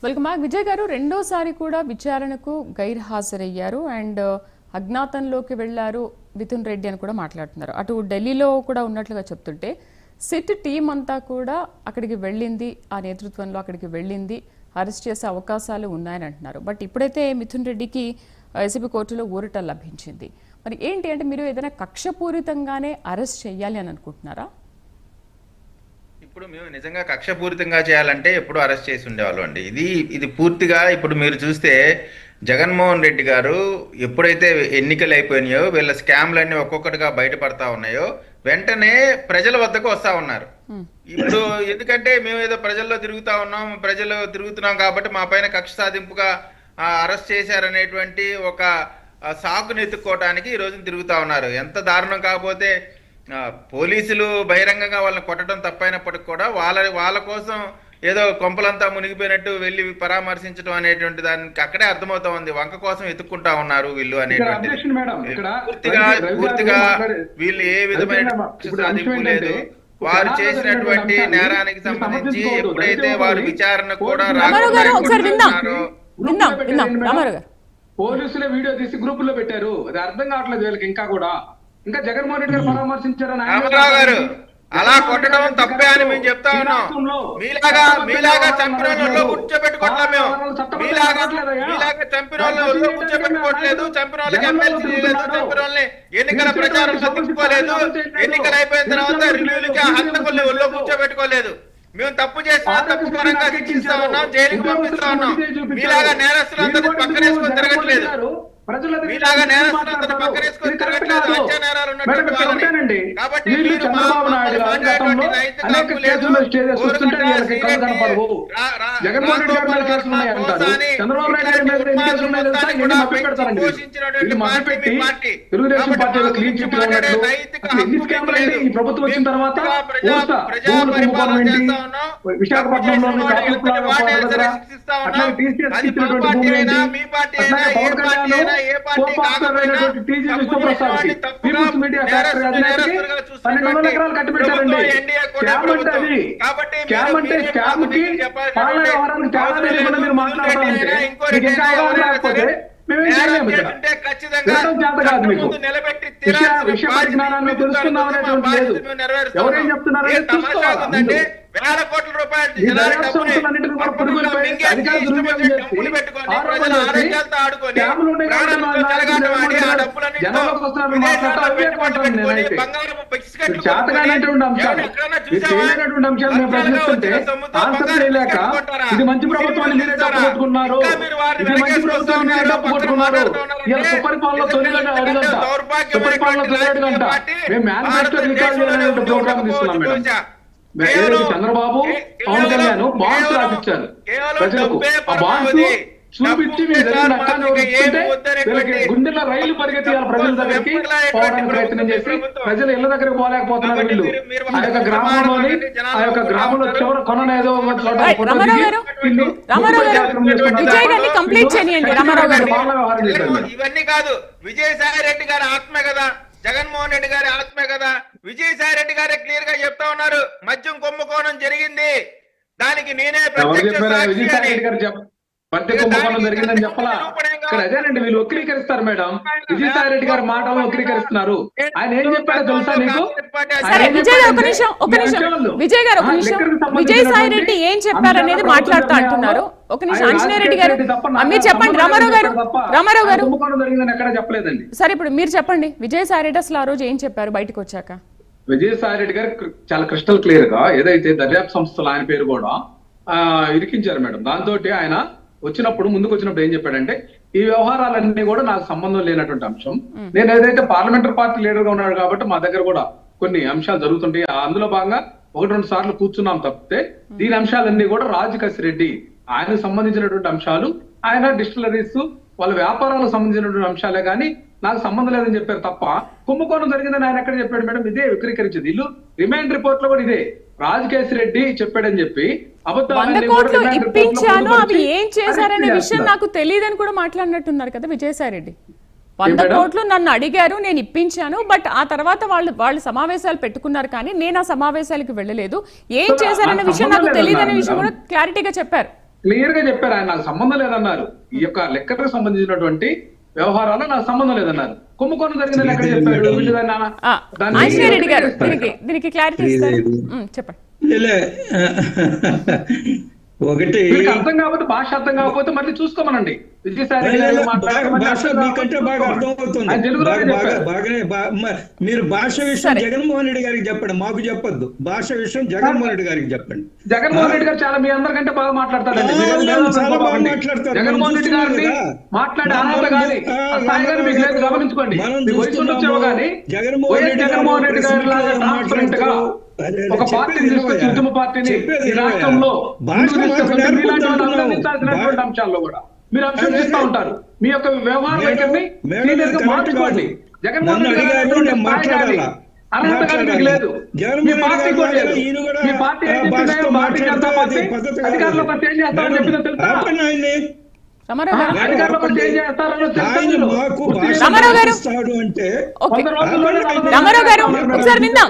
Welcome back. Vijay గారు రెండోసారి కూడా విచారణకు గైర్హాజరయ్యారు అండ్ అజ్ఞాతంలోకి వెళ్లారు మిథున్ రెడ్డి అని కూడా మాట్లాడుతున్నారు. అటు ఢిల్లీలో కూడా ఉన్నట్లుగా చెప్తుంటే సిట్ టీం అంతా కూడా అక్కడికి వెళ్ళింది, ఆ నేతృత్వంలో అక్కడికి వెళ్ళింది, అరెస్ట్ చేసే అవకాశాలు ఉన్నాయని అంటున్నారు. బట్ ఇప్పుడైతే మిథున్ రెడ్డికి ఏసీబీ కోర్టులో ఊరట లభించింది. మరి ఏంటి అంటే మీరు ఏదైనా కక్షపూరితంగానే అరెస్ట్ చేయాలి అని అనుకుంటున్నారా? ఇప్పుడు మేము నిజంగా కక్షపూరితంగా చేయాలంటే ఎప్పుడు అరెస్ట్ చేసి ఉండేవాళ్ళం అండి. ఇది పూర్తిగా ఇప్పుడు మీరు చూస్తే జగన్మోహన్ రెడ్డి గారు ఎప్పుడైతే ఎన్నికలు అయిపోయినాయో వీళ్ళ స్కామ్లన్నీ ఒక్కొక్కటిగా బయటపడతా ఉన్నాయో వెంటనే ప్రజల వద్దకు వస్తా ఉన్నారు. ఇప్పుడు ఎందుకంటే మేము ఏదో ప్రజల్లో తిరుగుతున్నాం కాబట్టి మా పైన కక్ష సాధింపుగా అరెస్ట్ చేశారనేటువంటి ఒక సాకును ఎత్తుక్కోవటానికి ఈ రోజున తిరుగుతా ఉన్నారు. ఎంత దారుణం కాకపోతే పోలీసులు బహిరంగంగా వాళ్ళని కొట్టడం తప్పైనప్పటికి కూడా వాళ్ళ కోసం ఏదో కొంపలంతా మునిగిపోయినట్టు వెళ్ళి పరామర్శించడం అనేటువంటి దానికి అక్కడే అర్థమవుతా ఉంది. వంక కోసం ఎత్తుక్కుంటా ఉన్నారు వీళ్ళు అనేటువంటి. పూర్తిగా వీళ్ళు ఏ విధమైన సాధింపు లేదు. వారు చేసినటువంటి నేరానికి సంబంధించి ఎప్పుడైతే వారు విచారణ కూడా పోలీసులే వీడియో తీసి గ్రూపుల్లో పెట్టారు. అది అర్థం కావట్లేదు వీళ్ళకి. ఇంకా జగన్మోహన్ రెడ్డి గారు పరామర్శించారని గారు అలా కొట్టడం తప్పే అని మేము చెప్తా ఉన్నాం. మీలాగా చంపిన వాళ్ళు కూర్చోబెట్టుకోవట్లేదు. మేము మీలాగా చంపిన వాళ్ళు కూర్చోబెట్టుకోవట్లేదు. చంపిన వాళ్ళకి ఎమ్మెల్సీ లేదు, చంపిన వాళ్ళని ఎన్నికల ప్రచారంలో తిప్పుకోలేదు, ఎన్నికలు అయిపోయిన తర్వాత రివ్యూలకి హంతకుల్ని ఒళ్ళో కూర్చోబెట్టుకోలేదు. మేము తప్పు చేసినా తప్పు పరంగా శిక్షిస్తా ఉన్నాం, జైలుకి పంపిస్తా ఉన్నాం. మీలాగా నేరస్తులందరినీ పక్కనేసుకొని తిరగట్లేదు. మీలాగా నేరస్తులందరినీ పక్కనేసుకొని తిరగట్లేదు. హత్య నేరాలు ఉన్నటువంటి వాళ్ళని. కాబట్టి చంద్రబాబు నాయుడు ప్రభుత్వం వచ్చిన తర్వాత విశాఖపట్నంలో ఎవరేం చెప్తున్నారు? వేల కోట్ల రూపాయలు ఇది మంచి ప్రభుత్వాన్ని మీరే తప్పుకొట్టుకున్నారు. ఇది మంచి ప్రభుత్వాన్ని మీరే తప్పుకొట్టుకున్నారు. ఇలా సుపరిపాలన తొలిగంట మేము మేనిఫెస్టో రికార్డ్ చేయాలనే ప్రోగ్రామ్ తీసుకున్నాం మేడం. చంద్రబాబు పవన్ కళ్యాణ్ బాండ్స్ రాసిచ్చారు ప్రజలకు. ఆ బాండ్స్ చూపించి వీళ్ళకి గుండెల్లో రైలు పరిగెత్తియాలి ప్రజల దగ్గరికి పోవడానికి ప్రయత్నం చేసి ప్రజలు ఇళ్ల దగ్గరికి పోలేకపోతున్నారు. వీళ్ళు ఆ యొక్క గ్రామంలో చివరి కొననేదో ఇవన్నీ కాదు. విజయసాయి రెడ్డి గారి ఆత్మ కదా, జగన్మోహన్ రెడ్డి గారి ఆత్మే కదా. విజయసాయి రెడ్డి గారే క్లియర్ గా చెప్తా ఉన్నారు మద్యం కుంభకోణం జరిగింది, దానికి నేనే కుంభకోణం జరిగిందని చెప్పలా. ఇక్కడ అదేనండి వీళ్ళు వక్రీకరిస్తారు మేడం. విజయసాయి రెడ్డి గారి మాటలను వక్రీకరిస్తున్నారు. ఆయన ఏం చెప్పారో తెలుసా నీకు? విజయసాయి రెడ్డి ఏం చెప్పారనేది మాట్లాడుతూ అంటున్నారు. ఒక నిమిషం ఆంజనేయ రెడ్డి గారు మీరు చెప్పండి. రామారావు గారు ఎక్కడ చెప్పలేదండి. సరే ఇప్పుడు మీరు చెప్పండి, విజయసాయి రెడ్డి అసలు ఆ రోజు ఏం చెప్పారు బయటకు వచ్చాక? విజయసాయి రెడ్డి గారు చాలా క్రిస్టల్ క్లియర్ గా ఏదైతే దర్యాప్తు సంస్థలు ఆయన పేరు కూడా ఇరికించారు మేడం. దాంతో ఆయన ముందుకు వచ్చినప్పుడు ఏం చెప్పాడంటే ఈ వ్యవహారాలన్నీ కూడా నాకు సంబంధం లేనటువంటి అంశం. నేను ఏదైతే పార్లమెంటరీ పార్టీ లీడర్ గా ఉన్నాడు కాబట్టి మా దగ్గర కూడా కొన్ని అంశాలు జరుగుతుంటాయి. అందులో భాగంగా 1-2 సార్లు కూర్చున్నాం తప్పితే దీని అంశాలన్నీ కూడా రాజకేశ్ రెడ్డి ఆయనకు సంబంధించినటువంటి అంశాలు, ఆయన డిస్టిలరీస్ వాళ్ళ వ్యాపారాలకు సంబంధించినటువంటి అంశాలే కానీ నాకు సంబంధం లేదని చెప్పారు తప్ప కుంభకోణం జరిగిందని ఆయన ఎక్కడ చెప్పాడు మేడం? ఇదే విక్రీకరించేది. వీళ్ళు రిమైండ్ రిపోర్ట్ లో కూడా ఇదే రాజకేశ్ రెడ్డి చెప్పాడని చెప్పి ఇప్పించాను అవి ఏం చేశారనే విషయం నాకు తెలియదని కూడా మాట్లాడినట్టున్నారు కదా విజయసాయి రెడ్డి. 100 కోట్లు నన్ను అడిగారు, నేను ఇప్పించాను, బట్ ఆ తర్వాత వాళ్ళు సమావేశాలు పెట్టుకున్నారు కానీ నేను ఆ సమావేశాలకు వెళ్ళలేదు, ఏం చేశారనే విషయం నాకు తెలియదనే విషయం కూడా క్లారిటీగా చెప్పారు. క్లియర్ గా చెప్పారు ఆయన, నాకు సంబంధం లేదన్నారు. ఈ యొక్క లెక్కకు సంబంధించినటువంటి వ్యవహారాలు నాకు సంబంధం లేదన్నారు. కుంభకోణం జరిగిందని ఎక్కడ చెప్పారు? వీళ్ళు దాన్ని ఆంజనేయ రెడ్డి గారు దీనికి క్లారిటీ ఇస్తారు. చెప్పండి. ఒకటి వీళ్ళకి అర్థం కాకపోతే, భాష అర్థం కాకపోతే మళ్ళీ చూసుకోమనండి. విజయసాయి గారు భాష మీకంటే బాగా అర్థమవుతుంది. మీరు భాష విషయం జగన్మోహన్ రెడ్డి గారికి చెప్పండి, మాకు చెప్పొద్దు. భాష విషయం జగన్మోహన్ రెడ్డి గారికి చెప్పండి. జగన్మోహన్ రెడ్డి గారు చాలా మీ అందరికంటే బాగా మాట్లాడతారండి. చాలా బాగా మాట్లాడతారు. జగన్మోహన్ రెడ్డి గారిని మాట్లాడే అర్హత కానీ ఆ స్థాయి కానీ మీకు లేదు, గమనించుకోండి. జగన్మోహన్ రెడ్డి గారి లాగా ట్రాన్స్పరెంట్ గా ఒక పార్టీని తీసుకొచ్చి ఉద్యమ పార్టీని ఈ రాష్ట్రంలో అభినందించాల్సినటువంటి అంశాల్లో కూడా మీరు అభినందిస్తూ ఉంటారు. మీ యొక్క వ్యవహార వైఖరిని మార్చుకోండి. జగన్మోహన్ రెడ్డి గారు మాట్లాడాలి అర్హత కానీ మీకు లేదు. మీ పార్టీ కూడా లేదు. మీ పార్టీ భారతీయ జనతా పార్టీ అధికారంలోకి వచ్చి ఏం చేస్తామని చెప్పిందో తెలుసా? అధికారంలోకి వచ్చి ఏం చేస్తారో తెలుసా? రామారావు గారు ఒకసారి విందాం.